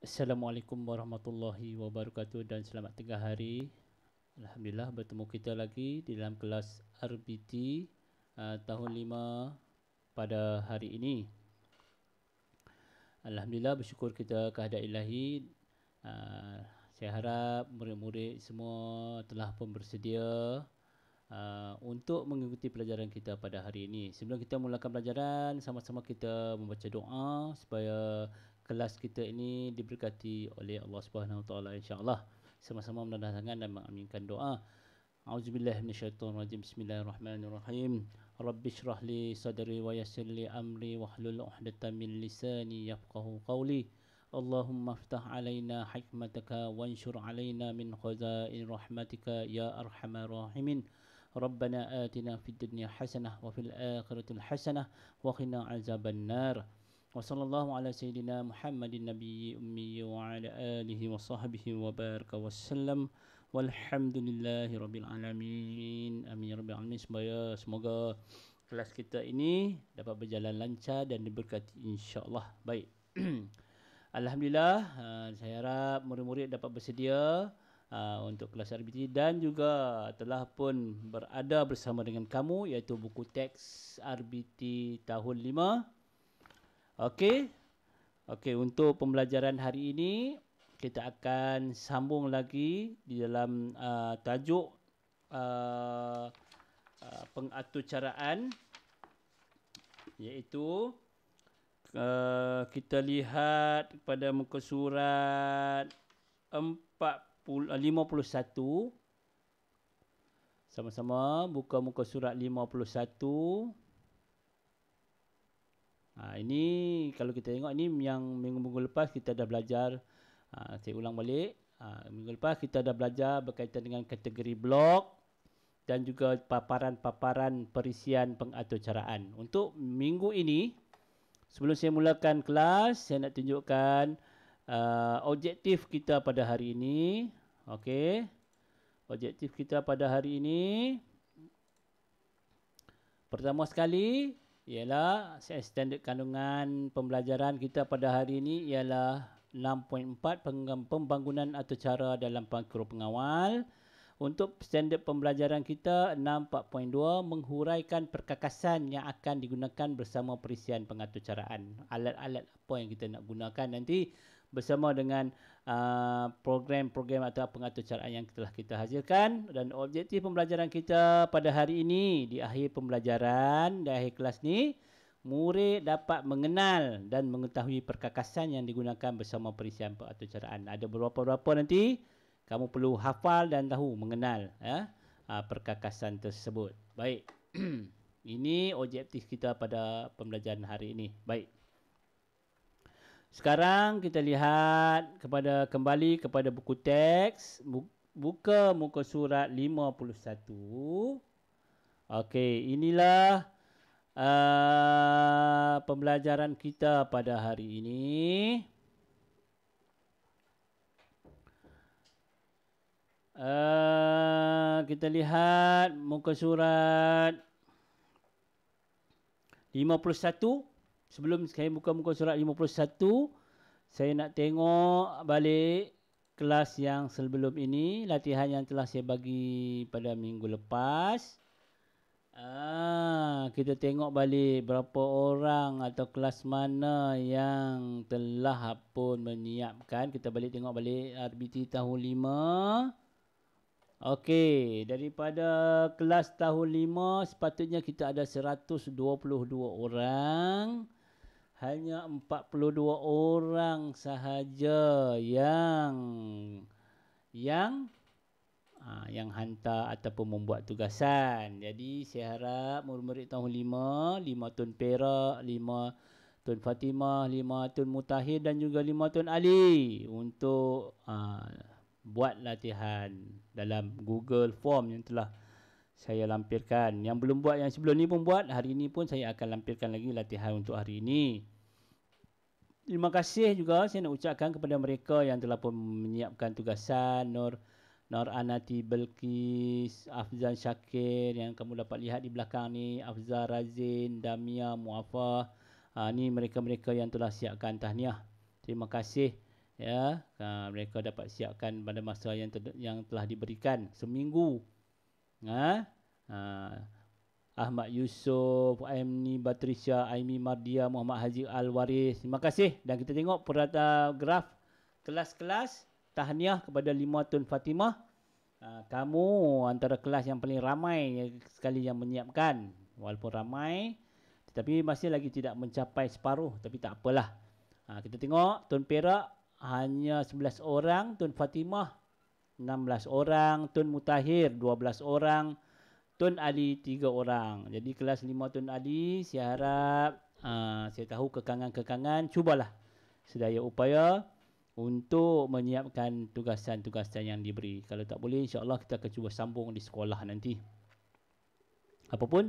Assalamualaikum warahmatullahi wabarakatuh dan selamat tengah hari. Alhamdulillah bertemu kita lagi di dalam kelas RBT tahun 5 pada hari ini. Alhamdulillah bersyukur kita kehadrat Ilahi. Saya harap murid-murid semua telah pun bersedia untuk mengikuti pelajaran kita pada hari ini. Sebelum kita mulakan pelajaran, sama-sama kita membaca doa supaya kelas kita ini diberkati oleh Allah Subhanahu Wa Taala insya-Allah. Sama-sama menandang tangan dan mengaminkan doa. A'udzubillahi minasyaitonirrajim. Bismillahirrahmanirrahim. Rabbi shrah li sadri wa yassir li amri wahlul 'uqdatam min lisani yafqahu qawli. Allahumma iftah 'alaina hikmataka wanshur 'alaina min khazain rahmatika ya arhamar rahimin. Rabbana atina fid dunya hasanah wa fil akhirati hasanah wa qina azabannar. Wa sallallahu ala sayyidina Muhammadin nabiyyi ummi wa ala alihi wa sahbihi wa baraka wasallam. Walhamdulillahi rabbil alamin. Amin ya rabbil alamin. Semoga kelas kita ini dapat berjalan lancar dan diberkati insya-Allah. Baik. Alhamdulillah, saya harap murid-murid dapat bersedia untuk kelas RBT dan juga telah pun berada bersama dengan kamu iaitu buku teks RBT tahun 5. Okey, untuk pembelajaran hari ini kita akan sambung lagi di dalam tajuk pengaturcaraan, iaitu kita lihat pada muka surat 51. Sama-sama buka muka surat 51. Ini kalau kita tengok ini yang minggu lepas kita dah belajar. Saya ulang balik. Minggu lepas kita dah belajar berkaitan dengan kategori blok dan juga paparan-paparan perisian pengaturcaraan. Untuk minggu ini, sebelum saya mulakan kelas, saya nak tunjukkan objektif kita pada hari ini. Okey. Objektif kita pada hari ini pertama sekali ialah standard kandungan pembelajaran kita pada hari ini ialah 6.4 pembangunan atau cara dalam makro pengawal. Untuk standard pembelajaran kita 6.4.2 menghuraikan perkakasan yang akan digunakan bersama perisian pengaturcaraan. Alat-alat apa yang kita nak gunakan nanti bersama dengan program-program atau pengaturcaraan yang telah kita hasilkan. Dan objektif pembelajaran kita pada hari ini di akhir pembelajaran, di akhir kelas ni, murid dapat mengenal dan mengetahui perkakasan yang digunakan bersama perisian pengaturcaraan. Ada beberapa nanti kamu perlu hafal dan tahu mengenal perkakasan tersebut. Baik. Ini objektif kita pada pembelajaran hari ini. Baik. Sekarang kita lihat kembali kepada buku teks. Buka muka surat 51. Okey, inilah pembelajaran kita pada hari ini. Kita lihat muka surat 51. Sebelum saya buka muka surat 51, saya nak tengok balik kelas yang sebelum ini, latihan yang telah saya bagi pada minggu lepas. Kita tengok balik berapa orang atau kelas mana yang telah pun menyiapkan. Kita tengok balik RBT tahun 5. Okey, daripada kelas tahun 5 sepatutnya kita ada 122 orang. Hanya 42 orang sahaja yang hantar ataupun membuat tugasan. Jadi saya harap murid-murid tahun 5 Tun Perak, 5 Tun Fatimah, 5 Tun Mutahir dan juga 5 Tun Ali untuk buat latihan dalam Google Form yang telah saya lampirkan. Yang belum buat yang sebelum ni pun buat. Hari ini pun saya akan lampirkan lagi latihan untuk hari ini. Terima kasih juga saya nak ucapkan kepada mereka yang telah pun menyiapkan tugasan. Nur Anati Belkis, Afzan Syakir yang kamu dapat lihat di belakang ni, Afzal Razin, Damia, Muafah. Ni mereka-mereka yang telah siapkan tahniah. Terima kasih Ya, mereka dapat siapkan pada masa yang telah diberikan seminggu. Ha? Ahmad Yusof, Aimni Batrisya, Aimi Mardia, Muhammad Haji Al-Waris. Terima kasih. Dan kita tengok graf kelas-kelas tahniah kepada 5 Tun Fatimah. Kamu antara kelas yang paling ramai sekali yang menyiapkan. Walaupun ramai, tetapi masih lagi tidak mencapai separuh. Tapi tak apalah. Kita tengok Tun Perak hanya 11 orang, Tun Fatimah 16 orang, Tun Mutahir 12 orang, Tun Ali 3 orang. Jadi kelas 5 Tun Ali, saya harap saya tahu kekangan-kekangan, cubalah sedaya upaya untuk menyiapkan tugasan-tugasan yang diberi. Kalau tak boleh, insya-Allah kita akan cuba sambung di sekolah nanti. Apapun,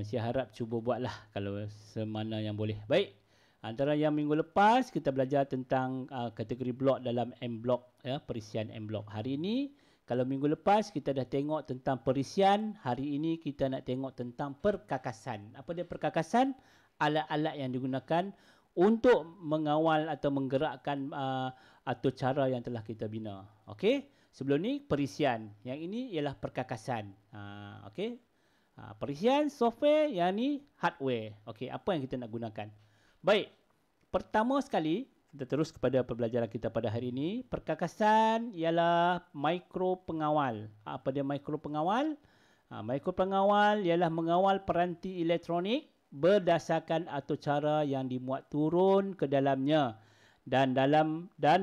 saya harap cuba buatlah kalau semana yang boleh. Baik, antara yang minggu lepas kita belajar tentang kategori blok dalam M blok, ya, perisian M blok. Hari ini, kalau minggu lepas kita dah tengok tentang perisian, hari ini kita nak tengok tentang perkakasan. Apa dia perkakasan? Alat-alat yang digunakan untuk mengawal atau menggerakkan atau cara yang telah kita bina. Okey? Sebelum ni perisian. Yang ini ialah perkakasan. Okey? Perisian, software, yang ni hardware. Okey, apa yang kita nak gunakan? Baik. Pertama sekali, kita terus kepada pembelajaran kita pada hari ini. Perkakasan ialah mikro pengawal. Apa dia mikro pengawal? Mikro pengawal ialah mengawal peranti elektronik berdasarkan atau cara yang dimuat turun ke dalamnya dan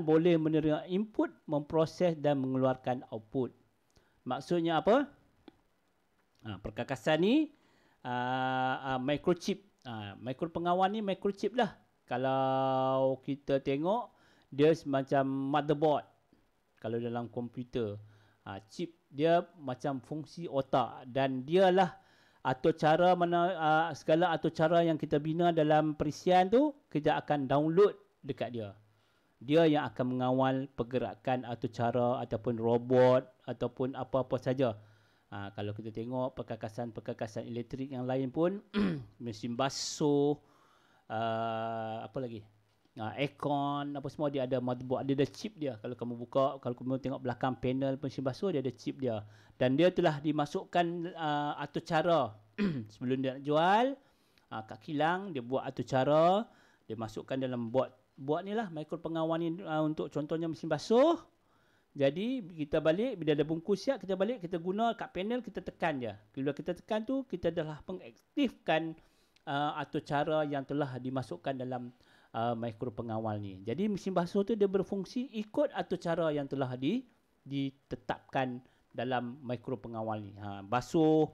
boleh menerima input, memproses dan mengeluarkan output. Maksudnya apa? Perkakasan ni microchip. Mikro pengawal ni microchip lah. Kalau kita tengok, dia semacam motherboard kalau dalam komputer. Chip dia macam fungsi otak dan dialah atau cara mana segala atau cara yang kita bina dalam perisian tu kita akan download dekat dia. Dia yang akan mengawal pergerakan atau cara ataupun robot ataupun apa-apa saja. Kalau kita tengok perkakasan elektrik yang lain pun mesin basuh, apa lagi? Aircon, apa semua dia ada motherboard, dia ada chip dia. Kalau kamu buka, kalau kamu tengok belakang panel mesin basuh, dia ada chip dia. Dan dia telah dimasukkan atur cara sebelum dia nak jual. Kat kilang dia buat atur cara, dia masukkan dalam board ni lah, mikro pengawal ni untuk contohnya mesin basuh. Jadi kita balik, bila ada bungkus siap, kita balik, kita guna kat panel, kita tekan je. Bila kita tekan tu, kita dah mengaktifkan atur cara yang telah dimasukkan dalam mikro pengawal ni. Jadi mesin basuh tu dia berfungsi ikut atur cara yang telah ditetapkan dalam mikro pengawal ni. Basuh,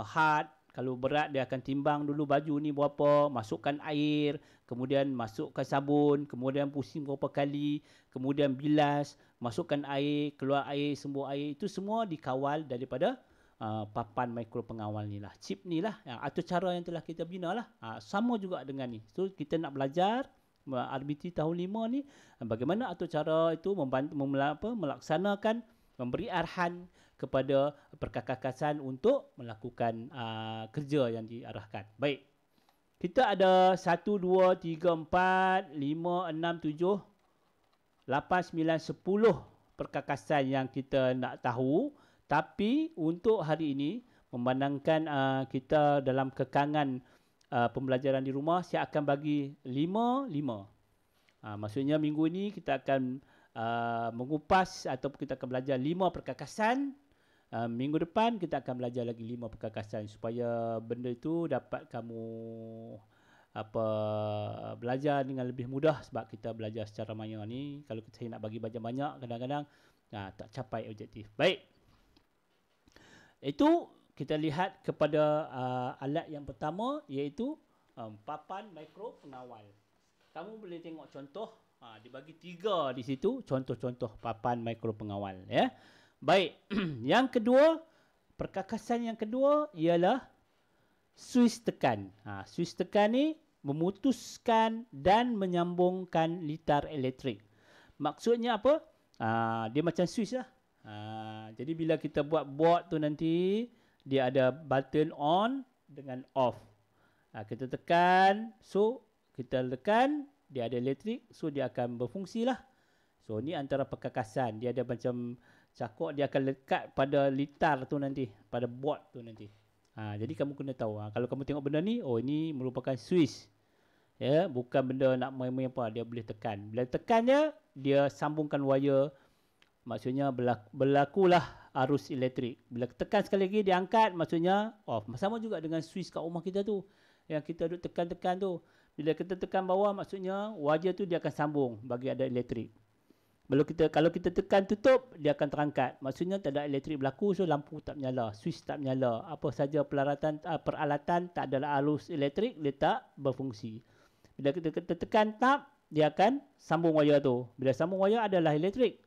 hard, kalau berat dia akan timbang dulu baju ni berapa, masukkan air, kemudian masukkan sabun, kemudian pusing berapa kali, kemudian bilas, masukkan air, keluar air, sembuh air. Itu semua dikawal daripada papan mikro pengawal ni lah. Chip ni lah, atur cara yang telah kita bina lah. Sama juga dengan ni. So kita nak belajar RBT tahun 5 ni, bagaimana atur cara itu melaksanakan, memberi arahan kepada perkakasan untuk melakukan kerja yang diarahkan. Baik. Kita ada 1, 2, 3, 4, 5, 6, 7, 8, 9, 10 perkakasan yang kita nak tahu. Tapi untuk hari ini, memandangkan kita dalam kekangan pembelajaran di rumah, saya akan bagi 5. Maksudnya minggu ini kita akan mengupas atau kita akan belajar 5 perkakasan. Minggu depan kita akan belajar lagi 5 perkakasan supaya benda itu dapat kamu belajar dengan lebih mudah, sebab kita belajar secara maya ni. Kalau saya nak bagi banyak-banyak, kadang-kadang tak capai objektif. Baik. Itu kita lihat kepada alat yang pertama, iaitu papan mikro pengawal. Kamu boleh tengok contoh, dibagi 3 di situ, contoh-contoh papan mikro pengawal, ya. Baik. Yang kedua, perkakasan yang kedua ialah suis tekan. Suis tekan ni memutuskan dan menyambungkan litar elektrik. Maksudnya apa? Dia macam suis lah. Jadi bila kita buat board tu nanti, dia ada button on dengan off. Kita tekan, so kita tekan, dia ada elektrik, so dia akan berfungsi lah. So ni antara perkakasan, dia ada macam cakok, dia akan lekat pada litar tu nanti, pada board tu nanti. Jadi kamu kena tahu, kalau kamu tengok benda ni, oh ini merupakan switch. Ya, bukan benda nak main-main apa, dia boleh tekan. Bila tekan dia sambungkan wire, maksudnya berlakulah arus elektrik. Bila tekan sekali lagi, dia angkat, maksudnya off. Sama juga dengan switch kat rumah kita tu, yang kita duk tekan-tekan tu. Bila kita tekan bawah, maksudnya wire tu dia akan sambung bagi ada elektrik. Kalau kita tekan tutup, dia akan terangkat. Maksudnya tak ada elektrik berlaku, so lampu tak menyala, switch tak menyala. Apa saja peralatan tak ada arus elektrik, dia tak berfungsi. Bila kita tekan tab, dia akan sambung wire tu. Bila sambung wire adalah elektrik.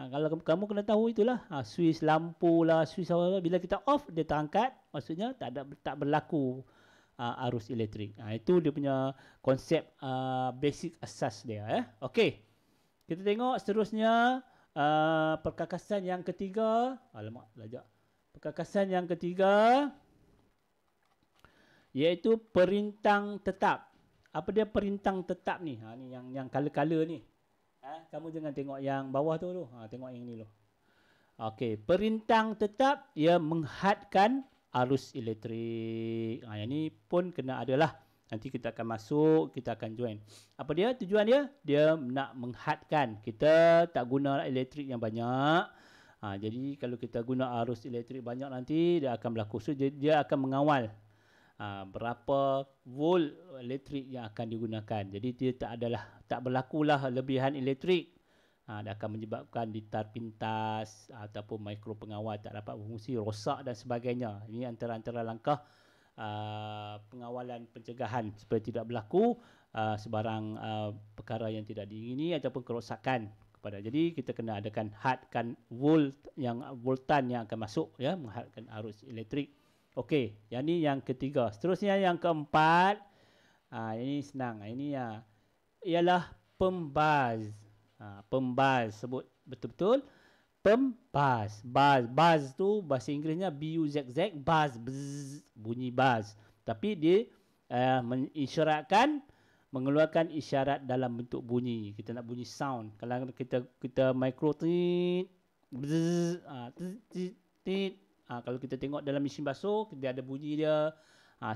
Kalau kamu kena tahu itulah. Switch lampu lah, switch apa, bila kita off, dia terangkat. Maksudnya tak berlaku arus elektrik. Itu dia punya konsep basic asas dia. Okey. Kita tengok seterusnya perkakasan yang ketiga. Alamak, lajak. Perkakasan yang ketiga iaitu perintang tetap. Apa dia perintang tetap ni? Ni yang color-color ni. Kamu jangan tengok yang bawah tu. Tengok yang ni. Okey, perintang tetap ia menghadkan arus elektrik. Yang ni pun kena adalah. Nanti kita akan masuk, kita akan join. Apa dia? Tujuan dia? Dia nak menghadkan. Kita tak guna elektrik yang banyak. Jadi kalau kita guna arus elektrik banyak nanti, dia akan berlaku. So, dia akan mengawal berapa volt elektrik yang akan digunakan. Jadi dia tak berlakulah lebihan elektrik. Dia akan menyebabkan litar pintas ataupun mikro pengawal tak dapat berfungsi, rosak dan sebagainya. Ini antara langkah pengawalan pencegahan supaya tidak berlaku sebarang perkara yang tidak diingini ataupun kerosakan kepada. Jadi kita kena adakan hadkan voltan yang akan masuk, ya, menghadkan arus elektrik. Okey, yang ni yang ketiga. Seterusnya yang keempat, ini senang. Ini ialah pembaz. Pembaz, sebut betul-betul pembaz. Buzz tu bahasa Inggerisnya B-U-Z-Z, buzz, bzz, bunyi buzz. Tapi dia mengisyaratkan, mengeluarkan isyarat dalam bentuk bunyi. Kita nak bunyi sound. Kalau kita micro tit, bzz, tit. Kalau kita tengok dalam mesin basuh, dia ada bunyi dia.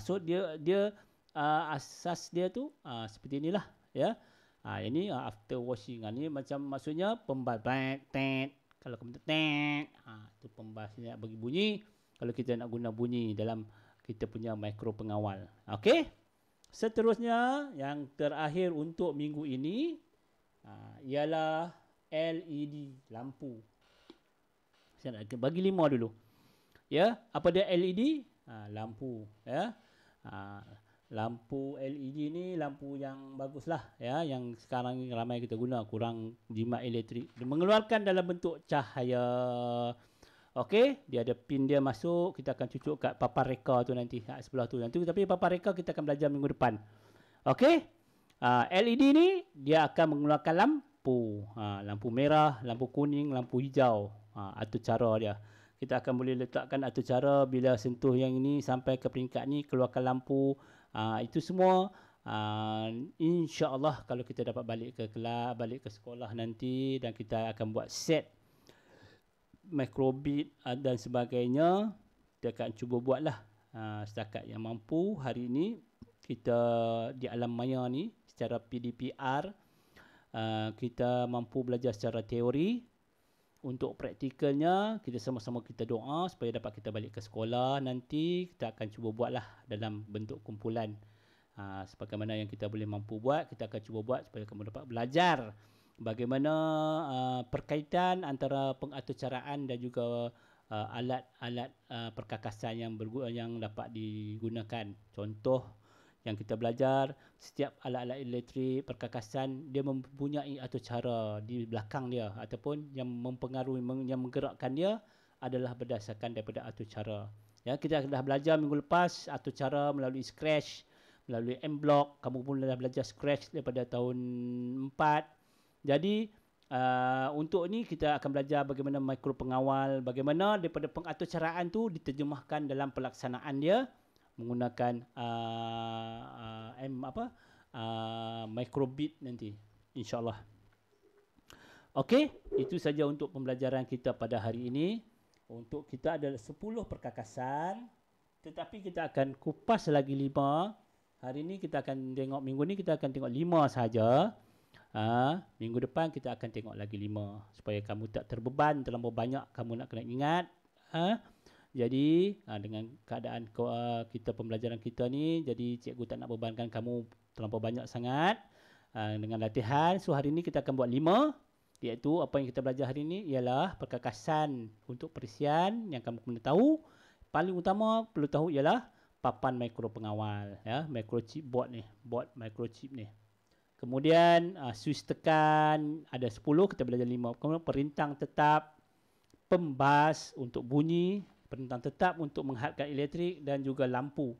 So dia asas dia tu seperti inilah, ya. Ini after washing. Ini macam maksudnya pembaz. Kalau kamu itu pembaznya bagi bunyi. Kalau kita nak guna bunyi dalam kita punya mikro pengawal. Okey. Seterusnya yang terakhir untuk minggu ini ialah LED, lampu. Saya nak bagi 5 dulu. Ya, apa dia LED? Lampu, ya. Lampu LED ni lampu yang baguslah, ya, yang sekarang ni ramai kita guna, kurang jimat elektrik. Dia mengeluarkan dalam bentuk cahaya. Okey, dia ada pin dia masuk, kita akan cucuk kat papan reka tu nanti, kat sebelah tu. Nanti tapi papan reka kita akan belajar minggu depan. Okey? LED ni dia akan mengeluarkan lampu. Lampu merah, lampu kuning, lampu hijau. Atur cara dia. Kita akan boleh letakkan atur cara bila sentuh yang ini sampai ke peringkat ni keluarkan lampu. Itu semua insya-Allah kalau kita dapat balik ke kelas, balik ke sekolah nanti, dan kita akan buat set microbit dan sebagainya, kita akan cuba buatlah setakat yang mampu. Hari ini kita di alam maya ni secara PDPR kita mampu belajar secara teori. Untuk praktikalnya, kita sama-sama kita doa supaya dapat kita balik ke sekolah. Nanti kita akan cuba buatlah dalam bentuk kumpulan. Sebagaimana yang kita boleh mampu buat, kita akan cuba buat supaya kamu dapat belajar bagaimana perkaitan antara pengaturcaraan dan juga alat-alat perkakasan yang dapat digunakan. Contoh yang kita belajar, setiap alat-alat elektrik perkakasan dia mempunyai atur cara di belakang dia, ataupun yang mempengaruhi, yang menggerakkan dia adalah berdasarkan daripada atur cara. Ya, kita dah belajar minggu lepas atur cara melalui scratch, melalui M-block. Kamu pun dah belajar scratch daripada tahun 4. Jadi untuk ni kita akan belajar bagaimana mikro pengawal, bagaimana daripada pengaturcaraan tu diterjemahkan dalam pelaksanaan dia menggunakan microbit nanti, insyaAllah. Okey, itu saja untuk pembelajaran kita pada hari ini. Untuk kita ada 10 perkakasan, tetapi kita akan kupas lagi 5. Hari ini kita akan tengok, minggu ni kita akan tengok 5 saja. Minggu depan kita akan tengok lagi 5 supaya kamu tak terbeban terlalu banyak kamu nak kena ingat. Jadi dengan keadaan kita pembelajaran kita ni, jadi cikgu tak nak bebankan kamu terlalu banyak sangat. Dengan latihan, so hari ni kita akan buat 5, iaitu apa yang kita belajar hari ni ialah perkakasan untuk perisian yang kamu kena tahu. Paling utama perlu tahu ialah papan mikro pengawal, ya, microchip board ni, board microchip ni. Kemudian switch tekan ada 10, kita belajar 5. Kemudian perintang tetap, pembas untuk bunyi, perintang tetap untuk menghadkan elektrik dan juga lampu.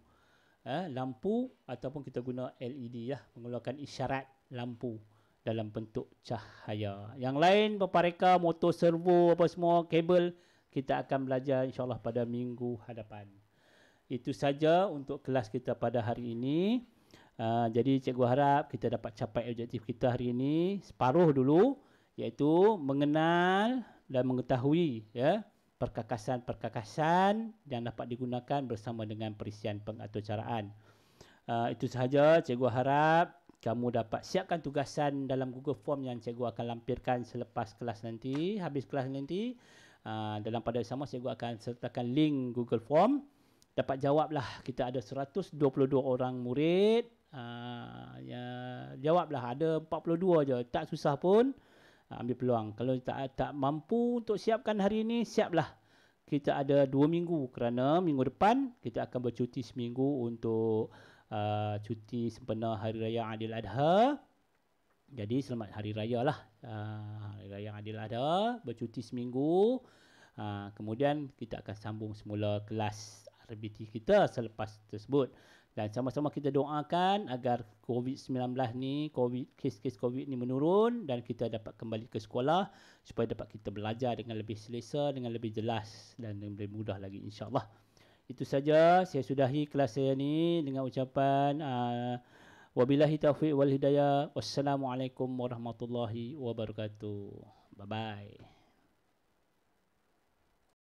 Lampu ataupun kita guna LED, ya, mengeluarkan isyarat lampu dalam bentuk cahaya. Yang lain bepareka, motor servo apa semua, kabel, kita akan belajar insyaAllah pada minggu hadapan. Itu saja untuk kelas kita pada hari ini. Jadi cikgu harap kita dapat capai objektif kita hari ini separuh dulu, iaitu mengenal dan mengetahui, ya, perkakasan-perkakasan yang dapat digunakan bersama dengan perisian pengaturcaraan. Itu sahaja. Cikgu harap kamu dapat siapkan tugasan dalam Google Form yang cikgu akan lampirkan selepas kelas nanti. Habis kelas nanti, dalam pada sama cikgu akan sertakan link Google Form. Dapat jawablah, kita ada 122 orang murid. Ya, jawablah, ada 42 je, tak susah pun. Ambil peluang. Kalau tak mampu untuk siapkan hari ini, siaplah. Kita ada 2 minggu kerana minggu depan kita akan bercuti seminggu untuk cuti sempena Hari Raya Adil Adha. Jadi selamat Hari Raya lah. Hari Raya Adil Adha, bercuti seminggu. Kemudian kita akan sambung semula kelas RBT kita selepas tersebut. Dan sama-sama kita doakan agar COVID-19 ni, kes-kes COVID ni menurun dan kita dapat kembali ke sekolah supaya dapat kita belajar dengan lebih selesa, dengan lebih jelas dan lebih mudah lagi, insyaAllah. Itu saja, saya sudahi kelas saya ni dengan ucapan wabillahi taufiq wal hidayah. Wassalamualaikum warahmatullahi wabarakatuh. Bye-bye.